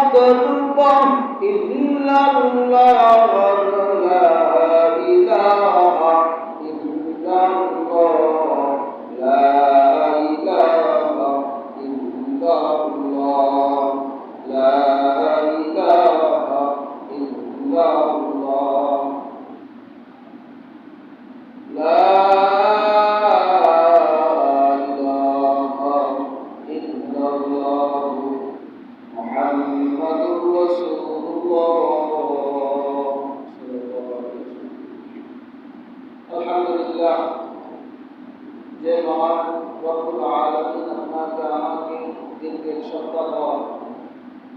মাকতুবা ইল্লাল্লাহ লা ইলাহা ইল্লাল্লাহ লা ইলাহা ইল্লাল্লাহ লা ইলাহা ইল্লাল্লাহ লা যে মহান রব্বুল আলামিন আপনাকে আমাকে দিনকে সপ্তাহ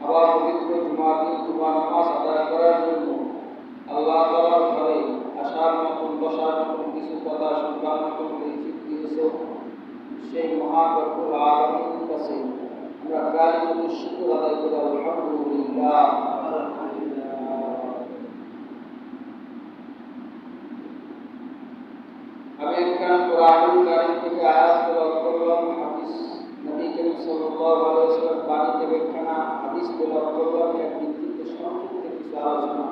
আবার পবিত্র জুমার দিন জুমার নামাজ আদায় করার জন্য আল্লাহ তাআলার ঘরে আসার মতন বসার মতন কিছু কথা শুনবার মতন তৌফিক দিয়েছে। সেই মহান রব্বুল আলামিনের কাছে আমরা কালিমাতুশ শুকর আদায় করি আলহামদুলিল্লাহ। আমি একখান কোরআনুল কারীম থেকে আয়াত তেলাওয়াত করলাম, হাদিস নবী করিম সাল্লাল্লাহু আলাইহি ওয়াসাল্লাম বাণী থেকে একখানা হাদিস তেলাওয়াত করলাম। এর ভিত্তিতে সংক্ষিপ্ত কিছু আলোচনা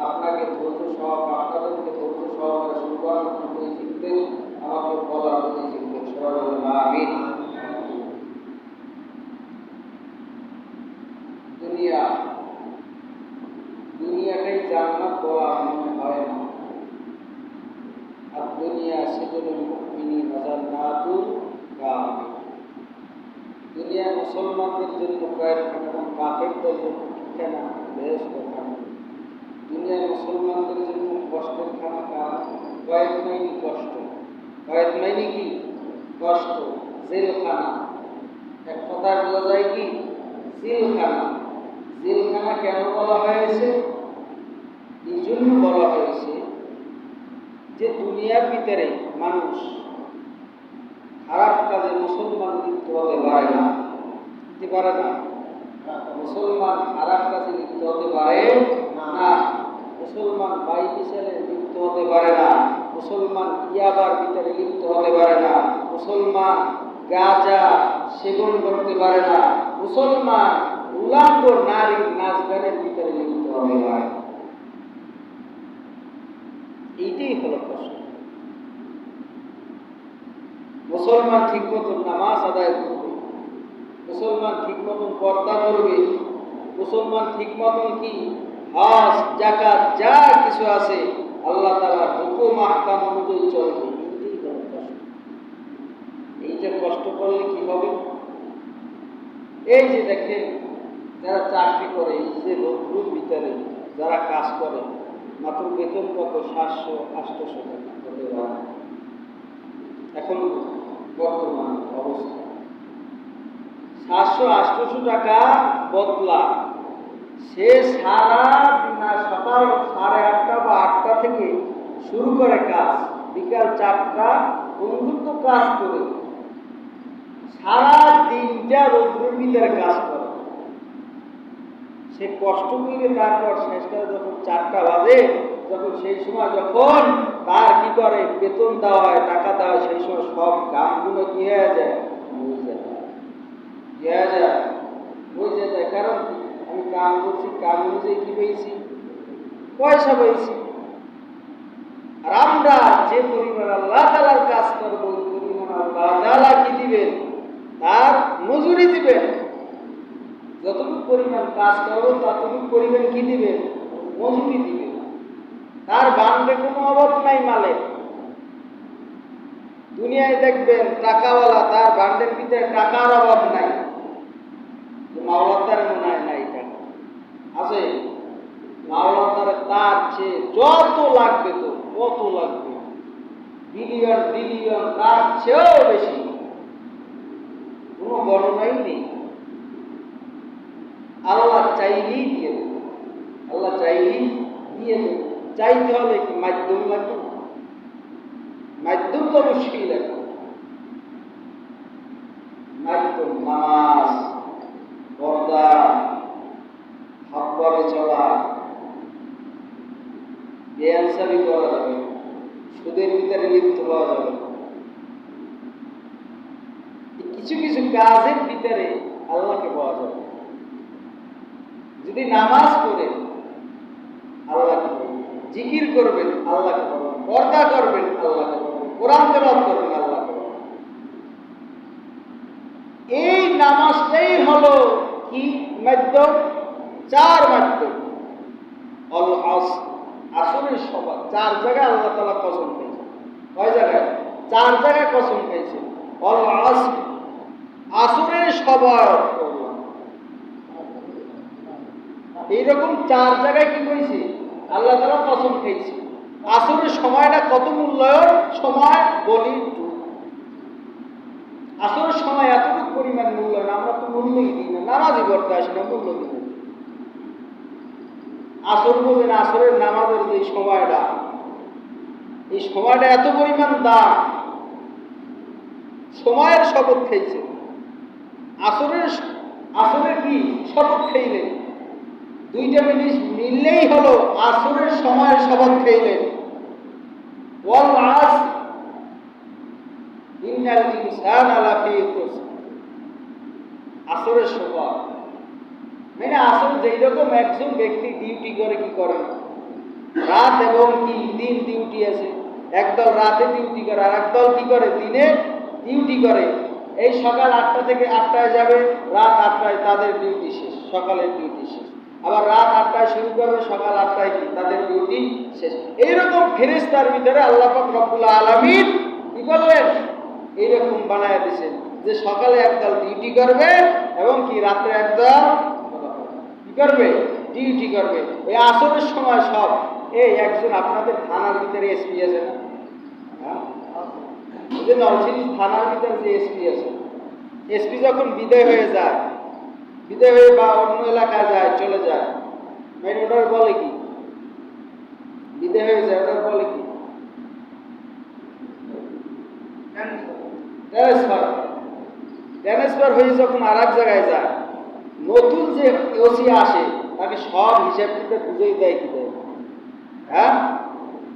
আপনাকে ধৈর্য সহকারে আপনাদেরকে ধৈর্য সহকারে শুনবার মতো তৌফিক দেন, আমাকে বলার তৌফিক দেন। সবাই বলুন আমিন। দুনিয়াটাই জান্নাত বলা মনে হয় না। আর দুনিয়া সেজন্য মুমিনিন জান্নাতুল কাফির। দুনিয়া মুসলমানদের জন্য কয়েকখানা এবং কাফেরদের জন্য ঠিকানা বেহেশত খানা। দুনিয়া মুসলমানদের জন্য কষ্টের খানা কয়েক মাইনি কষ্ট, কয়েক মাইনি কি কষ্ট, জেলখানা। এক কথায় বলা যায় কি জেলখানা। জেলখানা কেন বলা হয়েছে? এই জন্য বলা হয়েছে যে দুনিয়ার ভিতরে মানুষ খারাপ কাজে মুসলমান লিপ্ত হতে পারে না, মুসলমান খারাপ কাজে লিপ্ত হতে পারে না, মুসলমান বাইবিচারে লিপ্ত হতে পারে না, মুসলমান ইয়াবার ভিতরে লিপ্ত হতে পারে না, মুসলমান গাঁজা সেবন করতে পারে না, মুসলমান উলঙ্গ নারী নাচ গানের ভিতরে লিপ্ত হতে পারে। এইটাই হলো প্রশ্ন। মুসলমান ঠিক মতন নামাজ আদায় করবে, মুসলমান ঠিক মতন পর্দা করবে, মুসলমান ঠিক মতন কি হজ যাকাত যা কিছু আছে আল্লাহ তাআলার হুকুম আহকাম অনুযায়ী চলবে। এইটাই হলো প্রশ্ন। এই যে কষ্ট করলে কি হবে? এই যে দেখেন যারা চাকরি করে, এই যে রোদ্রুর ভিতরে যারা কাজ করে, মাত্র বেতন কত 700-800 টাকা হতে পারে এখন বর্তমান অবস্থা। 700-800 টাকা বদলা সে সারা সকাল 8:30 বা 8টা থেকে শুরু করে কাজ, বিকাল 4টা পর্যন্ত কাজ করে সারা দিনটা রৌদ্রের ভিতরে কাজ করে। সে কষ্ট করে তারপর শেষকালে যখন 4টা বাজে, যখন সেই সময় যখন তার কি করে বেতন দেওয়া হয়, টাকা দেওয়া হয়, সেই সময় সব কামগুলো কি হয়ে যায়, বুঝে যায়। কারণ আমি কাম করছি, কাম অনুযায়ী কি পেয়েছি, পয়সা পেয়েছি। আর আমরা যে পরিমাণ আল্লাহ তাআলার কাজ করবো, ওই পরিমাণ আল্লাহ তাআলা কি দিবেন, তার মজুরি দিবেন। যতটুকু পরিমাণ কাজ করবো ততটুকু পরিমাণ কি দিবেন, মজুরি দিবেন। তার বান্ডে কোনো অভাব নাই মালে। দুনিয়ায় দেখবেন টাকাওয়ালা, তার বান্ডের ভিতরে টাকার অভাব নাই। মাওলাদার মনে হয় নাই টাকা আছে, মাওলাদার তার চেয়ে যত লাগবে, তো কত লাগবে, বিলিয়ন বিলিয়ন, তার চেয়েও বেশি, কোনো গণনাই নেই। আল্লাহ চাইলেই দিয়ে দেবে, আল্লাহ চাইলেই দিয়ে দেবে। চাইতে হলে কি মাধ্যম লাগবে? মাধ্যম তো মুশকিল। এখন মাধ্যম নামাজ, পর্দা, হকভাবে চলা, বেআনসারি করা যাবে, সুদের ভিতরে লিপ্ত হওয়া যাবে। কিছু কিছু কাজের ভিতরে আল্লাহকে পাওয়া যাবে। যদি নামাজ পড়েন আল্লাহকে বলবেন, জিকির করবেন আল্লাহকে বলবেন, পর্দা করবেন আল্লাহকে বলবেন, কোরআন তেলাওয়াত করবেন আল্লাহকে বলবেন। এই নামাজটাই হলো কি মাধ্যম? চার মাধ্যম। আসরের সভা 4 জায়গায় আল্লাহ তাআলা কসম খেয়েছে। কয় জায়গায়? 4 জায়গায় কসম খেয়েছে। আসরের সভা এইরকম 4 জায়গায় কি কইছে আল্লাহ তাআলা কসম খেয়েছে। আসরের সময়টা কত মূল্যায়ন সময় বলি একটু। আসরের সময় এতটুকু পরিমাণ মূল্যায়ন, আমরা তো মূল্যই দিই না, নামাজই পড়তে আসি না, মূল্য দিই না। আসর বলেন, আসরের নামাজের যে সময়টা, এই সময়টা এত পরিমাণ দাম, সময়ের শপথ খেয়েছে। আসরের কি শপথ খেইলেন? 2টা জিনিস মিললেই হলো আসরের সময়ের শপথ খেইলেন। ওয়াল আসর ইন্নাল ইনসানা লাফি খুসর। আসরের শপথ মানে আসর যেই রকম একজন ব্যক্তি ডিউটি করে, কি করে রাত এবং দিন ডিউটি আছে। একদল রাতে ডিউটি করে, আর একদল কি করে দিনে ডিউটি করে। এই সকাল 8টা থেকে 8টায় যাবে, রাত 8টায় তাদের ডিউটি শেষ, সকালের ডিউটি শেষ। আবার রাত 8টায় শুরু করবে, সকাল 8টায় কি তাদের ডিউটি শেষ। এইরকম ফেরেশতার ভিতরে আল্লাহ পাক রব্বুল আলামিন কি করলেন? এইরকম বানায় দিয়েছেন যে সকালে একদল ডিউটি করবে এবং কি রাত্রে একদল কি করবে? ডিউটি করবে। এই আসরের সময় সব এই একজন আপনাদের থানার ভিতরে এসপি আছে না? যে নরসিংদী থানার ভিতরে যে এসপি আছে, এসপি যখন বিদায় হয়ে যায়, বিদায় হয়ে বা অন্য এলাকায় যায়, চলে যায়, মানে ওটার বলে কি? বিদায় হয়ে যায়, ওটার বলে কি? ট্রান্সফার হয়ে যখন আর এক জায়গায় যায়, নতুন যে ওসি আসে তাকে সব হিসাব কিতাব বুঝেই দেয়, কি দেয়? হ্যাঁ,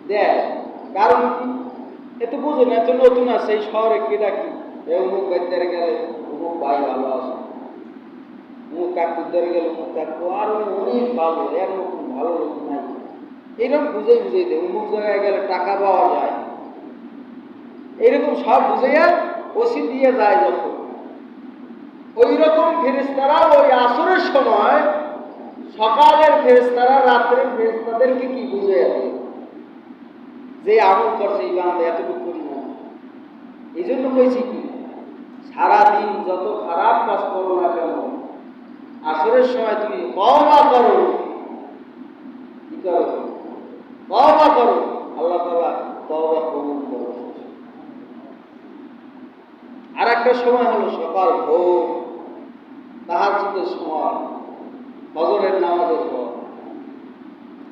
দেয়। কারণ কি? এত বুঝে না, এত নতুন আছে এই শহরে, কেটা কি অমুক বাচ্চারে গেলে অমুক ভাই ভালো আছে, অমুক কাকুদের গেলে অমুক কাকু আর অনেক ভালো, এর নতুন ভালো লোক নাই, এইরকম বুঝেই দেয়। অমুক জায়গায় গেলে টাকা পাওয়া যায়, এইরকম সব বুঝাইয়া ওসি দিয়ে যায়। যখন ওই রকম ফেরেশতারা ওই আসরের সময়, সকালের ফেরেশতারা রাত্রের ফেরেশতাদেরকে কি বুঝাইয়া দেয় যে আমল করছে এই বান্দা এতটুকু পরিমাণ। এই জন্য কইছি কি, সারাদিন যত খারাপ কাজ করো না কেন, আসরের সময় তুমি তওবা করো। কি করো? তওবা করো, আল্লাহ তাআলা তওবা কবুল করো। আর একটা সময় হলো সকাল ভোর, তাহাজ্জুদের সময়, ফজরের নামাজের পর।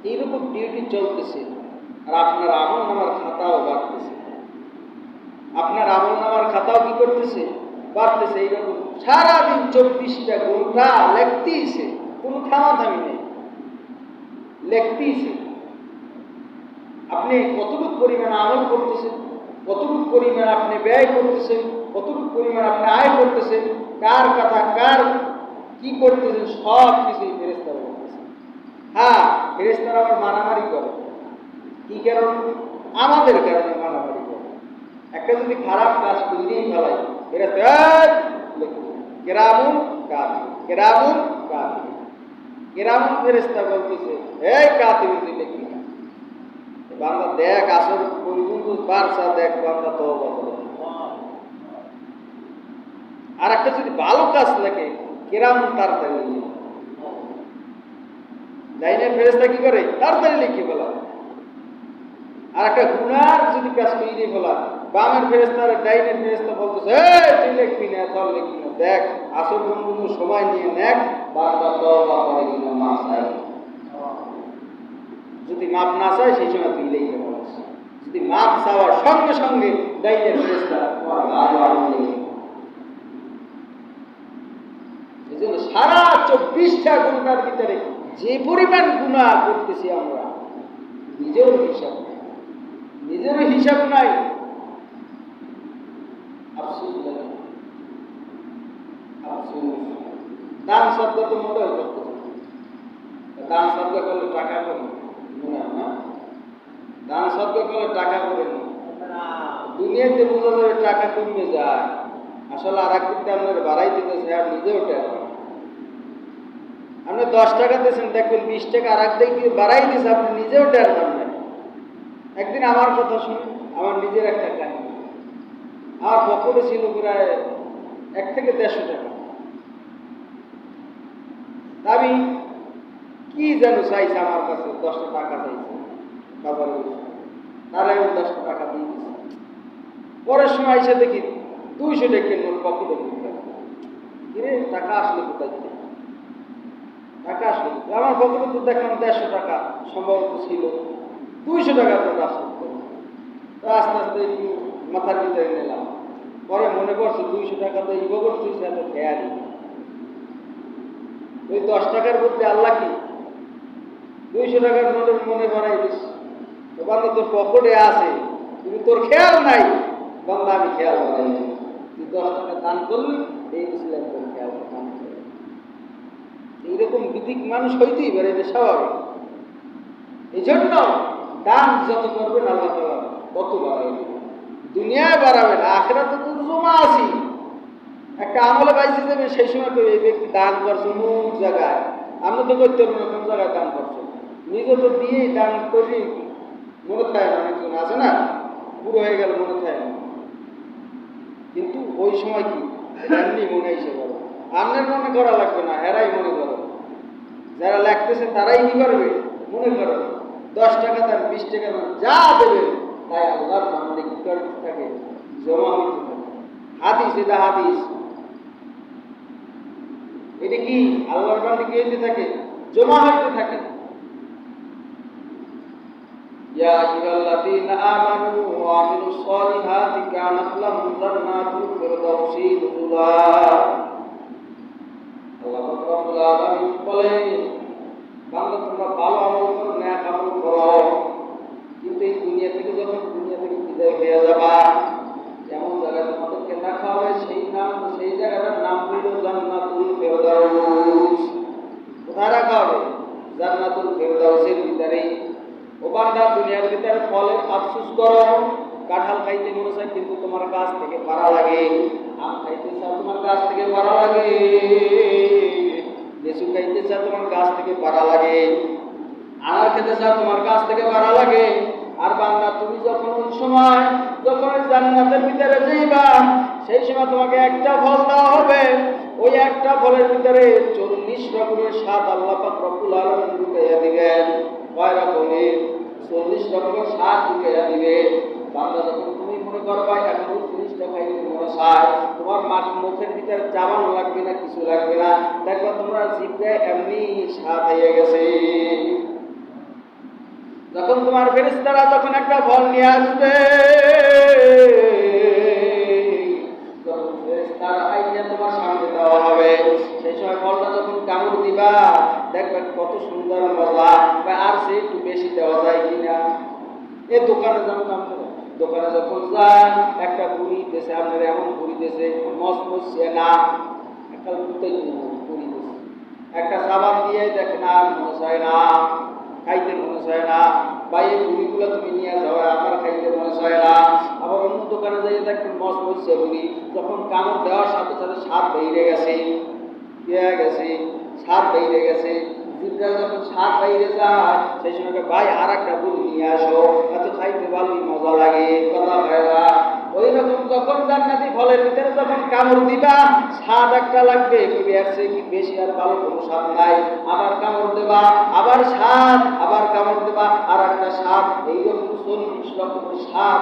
এইরকম ডিউটি চলতেছে, আর আপনার আমলনামার খাতাও বাড়তেছে। আপনার আমলনামার খাতাও কি করতেছে? বাড়তেছে। এইরকম সারাদিন 24টা ঘন্টা লেখতেইছে, কোনো থামাথামি নেই, লেখতেইছে। আপনি কতটুকু পরিমাণ আমল করতেছেন, কতটুকু পরিমাণ আপনি ব্যয় করতেছেন, কতটুকু পরিমাণ আপনি আয় করতেছেন, কার কথা কার কি করতেছেন, সব কিছুই ফেরেশতারা বলতেছে। হ্যাঁ, ফেরেশতারা আবার মারামারি করে। কি কারণ? আমাদের কারণে মারামারি করে। একটা যদি খারাপ কাজ করেই ফেলাই, ফেরেশতা কেরামুন কাতিব, কেরামুন কাতিব, কেরামুন ফেরেশতা বলতেছে, এই কাতিব তুই লিখবি না। বান্দা দেখ আসর পর্যন্ত বারসা দেখ, বান্দা তওবা করে। আর একটা যদি ভালো কাজ লেখে, কেরামুন তাড়াতাড়ি লিখে। ডাইনের ফেরেশতা কি করে? তাড়াতাড়ি লিখে ফেলা। আর একটা গুনার যদি কাজ করে ফেলা, বামের ফেরেশতা আর ডাইনের ফেরেশতা বলতেছে, এই তুই লিখবি না, তোর লিখবি না, দেখ আসর পর্যন্ত সময় নিয়ে নেক, বান্দা তওবা করে কিনা মাফ চায়। যদি মাপ না চায় সেই সময় তুই লিখে বলিস, যদি মাপ চাওয়ার সঙ্গে সঙ্গে ডাইনের ফেরেশতা তোমার ভালো আমল লিখে। এই জন্য সারা 24টা ঘন্টার ভিতরে যে পরিমাণ গুনাহ করতেছি আমরা, নিজেরও হিসাব নাই। আফসোস লাগে, আফসোস। দান শব্দ তো মোটেও করতে, দান সদ্গা করলে টাকা করে মনে হয় না, দান সদ্গা করলে টাকা করে না, দুনিয়াতে বোঝা যাবে টাকা কমে যায়, আসলে আর একদিকে আপনার বাড়াই দিতেছে আর নিজেও টের পান। আপনি 10 টাকা দিয়েছেন, দেখবেন 20 টাকা আর একদিকে বাড়াই দিয়েছে, আপনি নিজেও টের পান না। একদিন আমার কথা শুনে আমার নিজের একটা কাহিনী, আমার পকেটে ছিল প্রায় 1 থেকে 150 টাকা। আমি কি যেন চাইছে আমার কাছে, 10টা টাকা চাইছে বাজারে, তারা আমি 10টা টাকা দিয়ে দিচ্ছি। পরের সময় এসে দেখি 200 টাকা নোট পকেটে ঢুকতে, কিরে টাকা আসলে কোথায় থেকে? টাকা আসলে আমার পকেটে তো দেখলাম 150 টাকা সম্ভবত ছিল, 200 টাকা নোট আসলে। তো আস্তে আস্তে একটু মাথার ভিতরে নিলাম, পরে মনে করছে 200 টাকা তো ইগো করছিস, এত খেয়াল ওই 10 টাকার বলতে আল্লাহ কি 200 টাকার নোটের মনে বানাই দিস, বান্দা তোর পকেটে আছে কিন্তু তোর খেয়াল নাই, বান্দা আমি খেয়াল বানাই, তুই 10 টাকা দান করলি, এই ছিলেন তোর খেয়াল দান করে। এইরকম বিধিক মানুষ হইতেই পারে, এটা স্বাভাবিক। এই জন্য দান যত করবেন আল্লাহ তাআলা তত বাড়াবে, দুনিয়ায় বাড়াবেন, আখিরাতে তো জমা আছি। একটা আমলে পাইছি যাবেন, সেই সময় এই ব্যক্তি দান করছে অমুক জায়গায়, আমরা তো করতে পারবো না কোন জায়গায় দান করছে, নিজে তো দিয়েই দান করি, মনে থাকে না, অনেকজন আছে না পুরো হয়ে গেল মনে থাকে না, কিন্তু ওই সময় কি এমনি মনে এসে গেল। আপনার মনে করা লাগবে না, এরাই মনে করে, যারা লাগতেছে তারাই কি করবে, মনে করবে। 10 টাকা দেন, 20 টাকা দেন, যা দেবে তাই আল্লাহর বান্দা কি করতে থাকে, জমা হইতে থাকে। হাদিস, এটা হাদিস, এটা কি আল্লাহর বান্দা কি হইতে থাকে, জমা হইতে থাকে। ইয়া আইয়ুহাল্লাযীনা আমানু ওয়া আমিলুস সলিহাতি কানাত লাহুম জান্নাতুল ফিরদাউসি নুজুলা। আল্লাহ রাব্বুল আলামিন বলেন, বান্দা তোমরা ভালো আমল করো, নেক আমল করো, কিন্তু এই দুনিয়া থেকে যখন দুনিয়া থেকে বিদায় হয়ে যাবা, এমন জায়গায় তোমাদেরকে রাখা হবে, সেই জায়গাটার নাম হইল জান্নাতুল ফিরদাউস। কোথায় রাখা হবে? জান্নাতুল ফিরদাউসের ভিতরে। ও বান্দা, দুনিয়ার ভিতরে ফলের আফসোস করো, কাঁঠাল খাইতে মনে চায় কিন্তু তোমার গাছ থেকে পারা লাগে, আম খাইতে চাও তোমার গাছ থেকে পারা লাগে, লিচু খাইতে চাও তোমার গাছ থেকে পারা লাগে, আনার খেতে চাও তোমার গাছ থেকে পারা লাগে। আর বান্দা, তুমি যখন ওই সময় যখন জান্নাতের ভিতরে যাইবা, সেই সময় তোমাকে একটা ফল দেওয়া হবে, ওই একটা ফলের ভিতরে 40 রকমের স্বাদ আল্লাহ পাক রব্বুল আলামিন ঢুকাইয়া দিবেন। কয় রকমের? 40 রকমের স্বাদ ঢুকাইয়া দিবে। বান্দা, যখন তুমি মনে করবা এখন ওই জিনিসটা খাইতে মনে চায়, তোমার মুখের ভিতরে চাবানো লাগবে না, কিছু লাগবে না, দেখবা তোমরা জিভটায় এমনি স্বাদ হয়ে গেছে। যখন তোমার ফেরেশতারা যখন একটা ফল নিয়ে আসবে, যখন ফেরেশতারা আইয়া তোমার সামনে দেওয়া হবে, সেই সময় ফলটা যখন কামড় দিবা, দেখবে কত সুন্দর মজা, আর সে একটু বেশি দেওয়া যায় কিনা। এই দোকানে যখন আপনারা দোকানে যখন যান, একটা বুড়ি দিতেছে, আপনার এমন বুড়ি দিতেছে মসমসিয়ে না, একটা বুড়ি দিতেছে, একটা সাবান দিয়ে দেখেন আর মনে চায় না, খাইতে মনে চায় না, বা এই বুড়িগুলো তুমি নিয়ে যাও, আমার খাইতে মনে চায় না। আবার অন্য দোকানে যাই দেখবেন মসমসিয়ে বুড়ি, যখন কামড় দেওয়ার সাথে সাথে স্বাদ বেড়ে গেছে, স্বাদ বেড়ে গেছে, যখন স্বাদ বাইরে যায়, সেই সময় ভাই আর একটা বুড়ি নিয়ে আসো, এত খাইতে ভালোই মজা লাগে, কথা ভাইরা। ওই রকম যখন জান্নাতি ফলের ভিতরে যখন কামড় দিবা, স্বাদ একটা লাগবে, এর চেয়ে কি বেশি আর ভালো কোনো স্বাদ নাই। আবার কামড় দেবা, আবার স্বাদ, আবার কামড় দেবা, আর একটা স্বাদ, এইরকম 40 রকমের স্বাদ।